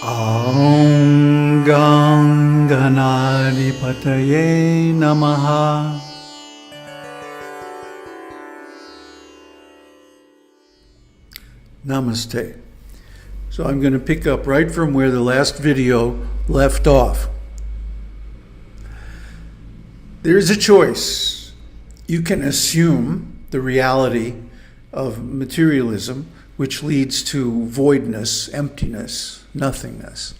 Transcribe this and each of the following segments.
Om Gangadipataye Namaha. Namaste. So I'm going to pick up right from where the last video left off. There is a choice. You can assume the reality of materialism, which leads to voidness, emptiness, nothingness,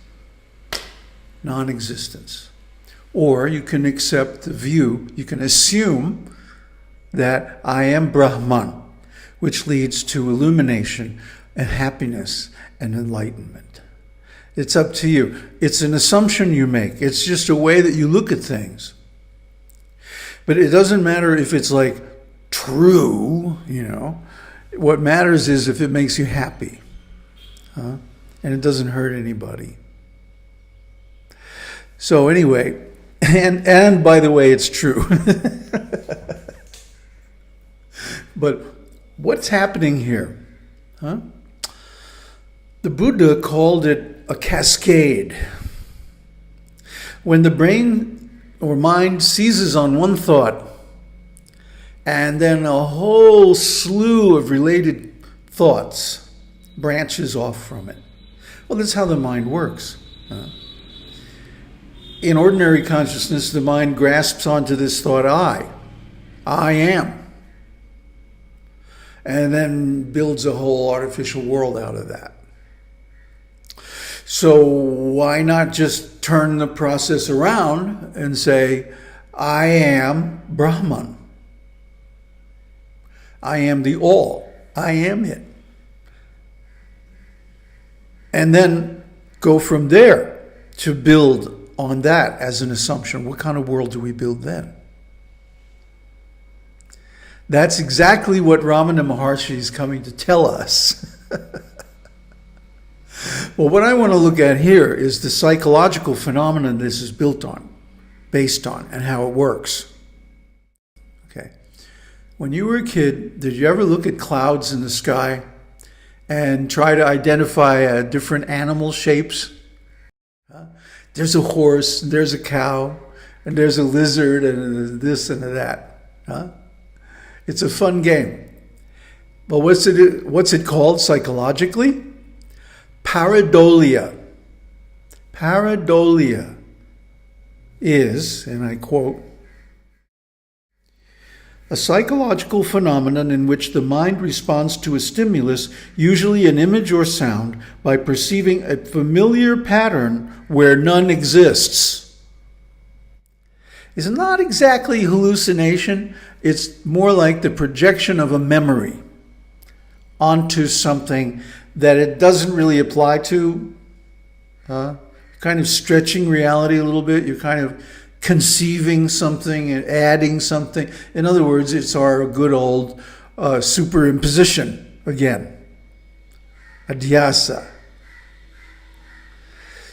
non-existence. Or you can accept the view, you can assume that I am Brahman, which leads to illumination and happiness and enlightenment. It's up to you. It's an assumption you make. It's just a way that you look at things. But it doesn't matter if it's like true, What matters is if it makes you happy, and it doesn't hurt anybody. So anyway, and by the way, it's true. But what's happening here? The Buddha called it a cascade. When the brain or mind seizes on one thought, and then a whole slew of related thoughts branches off from it. Well, that's how the mind works. In ordinary consciousness, the mind grasps onto this thought, I am. And then builds a whole artificial world out of that. So why not just turn the process around and say, I am Brahman. I am the all. I am it. And then go from there to build on that as an assumption. What kind of world do we build then? That's exactly what Ramana Maharshi is coming to tell us. Well, what I want to look at here is the psychological phenomenon this is built on, based on, and how it works. Okay. When you were a kid, did you ever look at clouds in the sky and try to identify different animal shapes? There's a horse, and there's a cow, and there's a lizard, and this and that. It's a fun game. But what's it called psychologically? Pareidolia. Pareidolia is, and I quote, a psychological phenomenon in which the mind responds to a stimulus, usually an image or sound, by perceiving a familiar pattern where none exists. It's not exactly hallucination. It's more like the projection of a memory onto something that it doesn't really apply to. Kind of stretching reality a little bit. You're kind of conceiving something and adding something. In other words, it's our good old superimposition again. Adhyasa.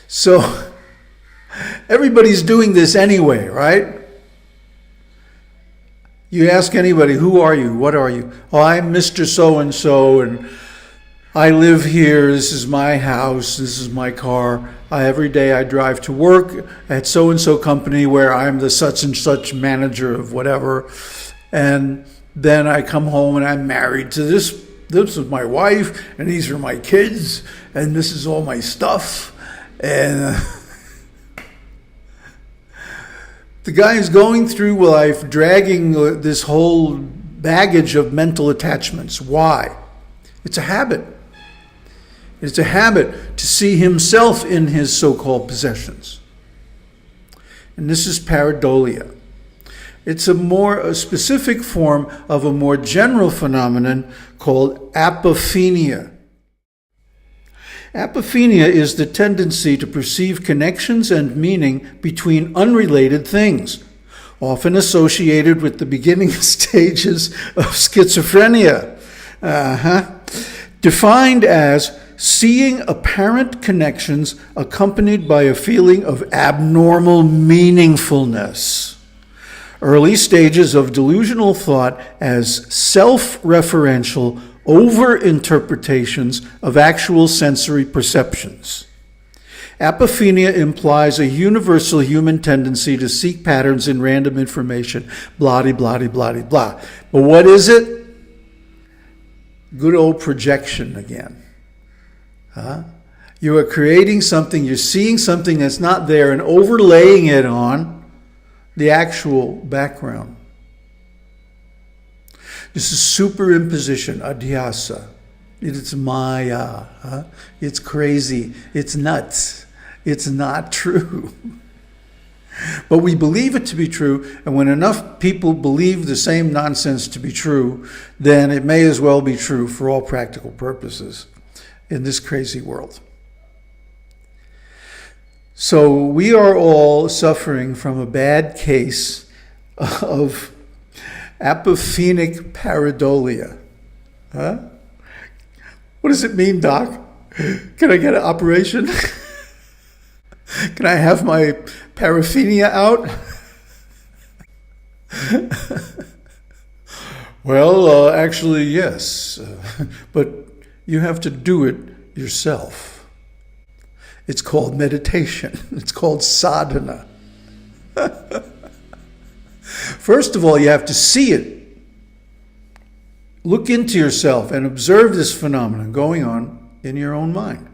So everybody's doing this anyway, right? You ask anybody, who are you? What are you? Oh, I'm Mr. So-and-so, and I live here. This is my house. This is my car. Every day I drive to work at so-and-so company where I'm the such and such manager of whatever. And then I come home and I'm married to this. This is my wife, and these are my kids, and this is all my stuff. And the guy is going through life dragging this whole baggage of mental attachments. Why? It's a habit. It's a habit to see himself in his so-called possessions. And this is pareidolia. It's a specific form of a more general phenomenon called apophenia. Apophenia is the tendency to perceive connections and meaning between unrelated things, often associated with the beginning stages of schizophrenia. Defined as seeing apparent connections accompanied by a feeling of abnormal meaningfulness. Early stages of delusional thought as self-referential over-interpretations of actual sensory perceptions. Apophenia implies a universal human tendency to seek patterns in random information. Blah, blah, blah, blah, blah. But what is it? Good old projection again. You are creating something, you're seeing something that's not there and overlaying it on the actual background. This is superimposition, adhyasa. It's maya. It's crazy. It's nuts. It's not true. But we believe it to be true, and when enough people believe the same nonsense to be true, then it may as well be true for all practical purposes in this crazy world. So we are all suffering from a bad case of Apophenic pareidolia. What does it mean, Doc? Can I get an operation? Can I have my paraphenia out? Well, actually, yes. But you have to do it yourself. It's called meditation. It's called sadhana. First of all, you have to see it. Look into yourself and observe this phenomenon going on in your own mind.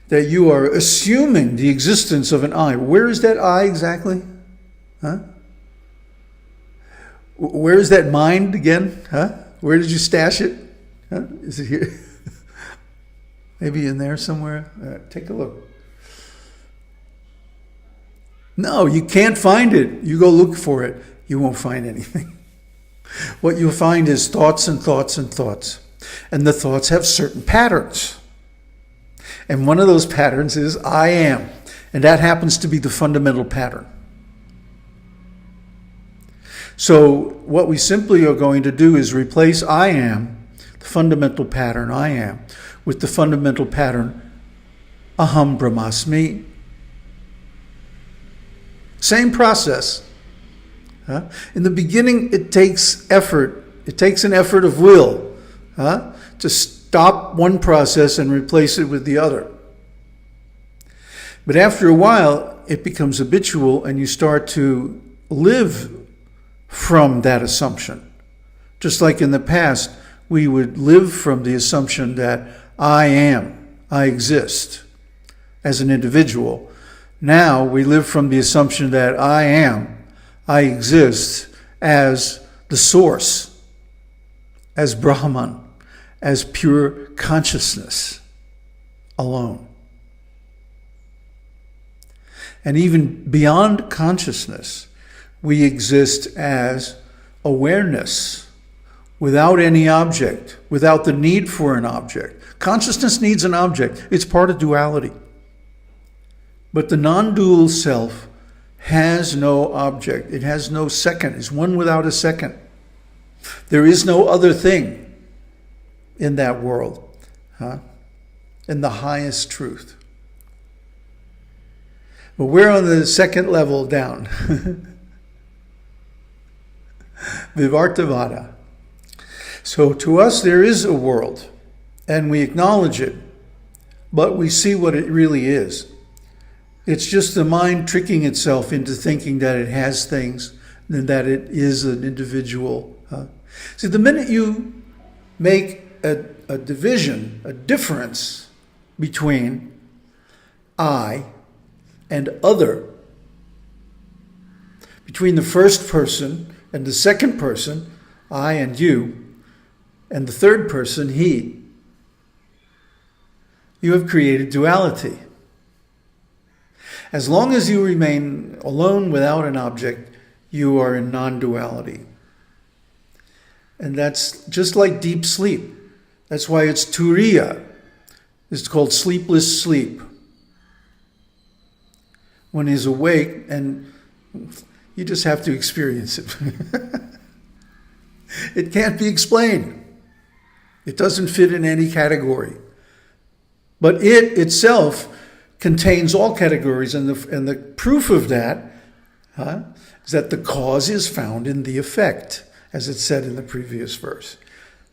That you are assuming the existence of an I. Where is that I exactly? Where is that mind again? Where did you stash it? Is it here? Maybe in there somewhere? Take a look. No, you can't find it. You go look for it. You won't find anything. What you'll find is thoughts and thoughts and thoughts. And the thoughts have certain patterns. And one of those patterns is I am. And that happens to be the fundamental pattern. So what we simply are going to do is replace I am, the fundamental pattern I am, with the fundamental pattern aham brahmasmī. Same process. In the beginning, it takes effort. It takes an effort of will to stop one process and replace it with the other. But after a while, it becomes habitual and you start to live from that assumption. Just like in the past, we would live from the assumption that I am, I exist as an individual. Now we live from the assumption that I am, I exist as the source, as Brahman, as pure consciousness alone. And even beyond consciousness, we exist as awareness without any object, without the need for an object. Consciousness needs an object. It's part of duality. But the non-dual self has no object. It has no second. It's one without a second. There is no other thing in that world, in the highest truth. But we're on the second level down. Vivartavada. So to us there is a world, and we acknowledge it, but we see what it really is. It's just the mind tricking itself into thinking that it has things and that it is an individual. See, the minute you make a division, a difference between I and other, between the first person and the second person, I and you, and the third person, he, you have created duality. As long as you remain alone without an object, you are in non-duality. And that's just like deep sleep. That's why it's turiya. It's called sleepless sleep. When he's awake, and you just have to experience it. It can't be explained. It doesn't fit in any category. But it itself contains all categories, and the proof of that is that the cause is found in the effect, as it said in the previous verse.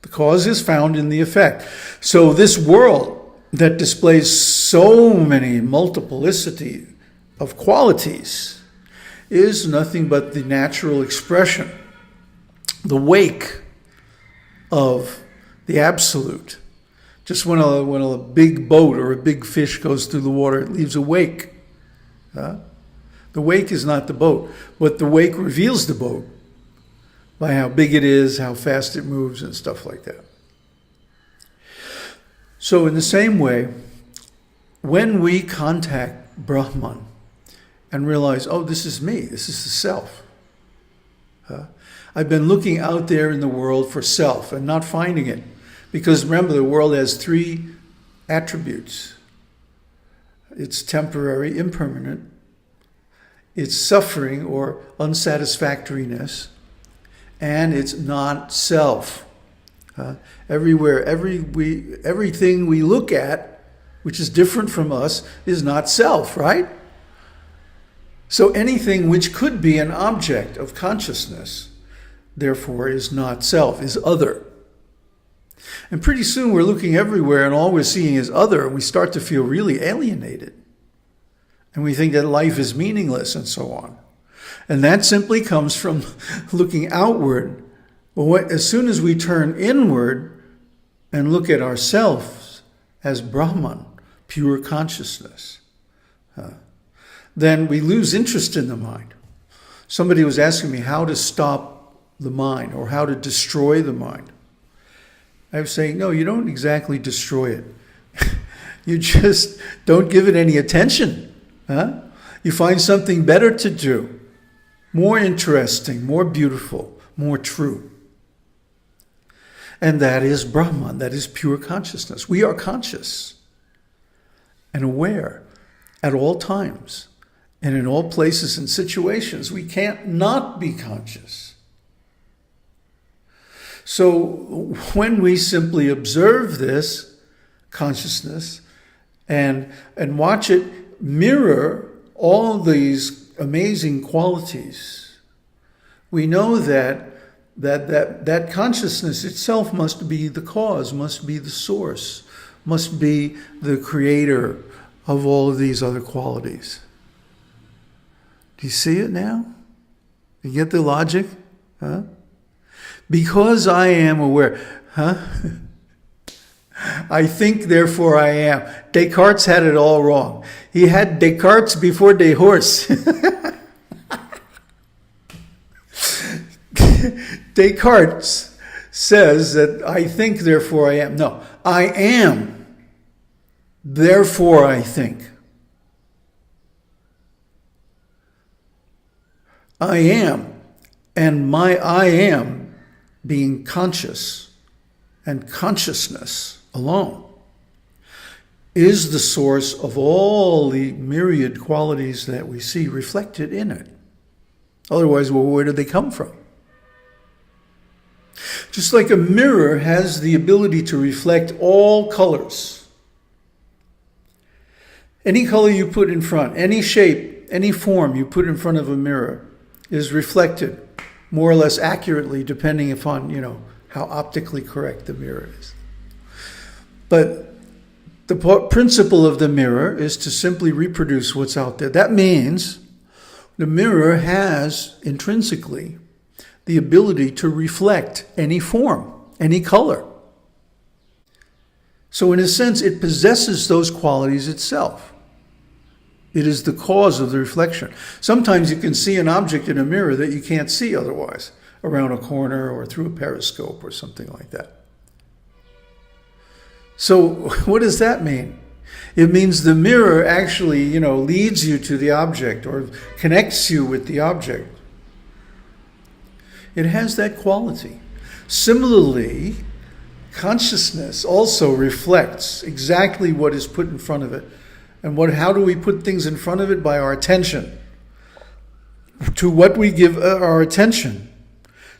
The cause is found in the effect. So this world that displays so many multiplicity of qualities is nothing but the natural expression, the wake of the absolute. Just when a big boat or a big fish goes through the water, it leaves a wake. The wake is not the boat, but the wake reveals the boat by how big it is, how fast it moves, and stuff like that. So in the same way, when we contact Brahman and realize, oh, this is me, this is the self. I've been looking out there in the world for self and not finding it. Because remember, the world has three attributes. It's temporary, impermanent. It's suffering or unsatisfactoriness. And it's not self. Everywhere, everything we look at, which is different from us, is not self, right? So anything which could be an object of consciousness, therefore, is not self, is other. And pretty soon we're looking everywhere and all we're seeing is other, and we start to feel really alienated. And we think that life is meaningless and so on. And that simply comes from looking outward. But as soon as we turn inward and look at ourselves as Brahman, pure consciousness, then we lose interest in the mind. Somebody was asking me how to stop the mind or how to destroy the mind. I was saying, no, you don't exactly destroy it. You just don't give it any attention. You find something better to do, more interesting, more beautiful, more true. And that is Brahman, that is pure consciousness. We are conscious and aware at all times and in all places and situations. We can't not be conscious. So when we simply observe this consciousness and watch it mirror all these amazing qualities, we know that consciousness itself must be the cause, must be the source, must be the creator of all of these other qualities. Do you see it now? You get the logic? Because I am aware. I think, therefore I am. Descartes had it all wrong. He had Descartes before Deshorse. Descartes says that I think, therefore I am. No, I am, therefore I think. I am, and my I am being conscious and consciousness alone is the source of all the myriad qualities that we see reflected in it. Otherwise, well, where do they come from? Just like a mirror has the ability to reflect all colors. Any color you put in front, any shape, any form you put in front of a mirror is reflected more or less accurately depending upon, how optically correct the mirror is. But the principle of the mirror is to simply reproduce what's out there. That means the mirror has intrinsically the ability to reflect any form, any color. So in a sense, it possesses those qualities itself. It is the cause of the reflection. Sometimes you can see an object in a mirror that you can't see otherwise, around a corner or through a periscope or something like that. So what does that mean? It means the mirror actually, leads you to the object or connects you with the object. It has that quality. Similarly, consciousness also reflects exactly what is put in front of it. And how do we put things in front of it? By our attention. To what we give our attention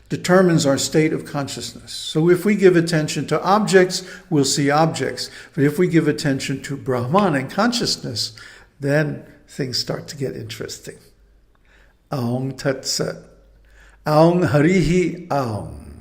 determines our state of consciousness. So if we give attention to objects, we'll see objects. But if we give attention to Brahman and consciousness, then things start to get interesting. Aung Tat Sat. Aung Harihi Aung.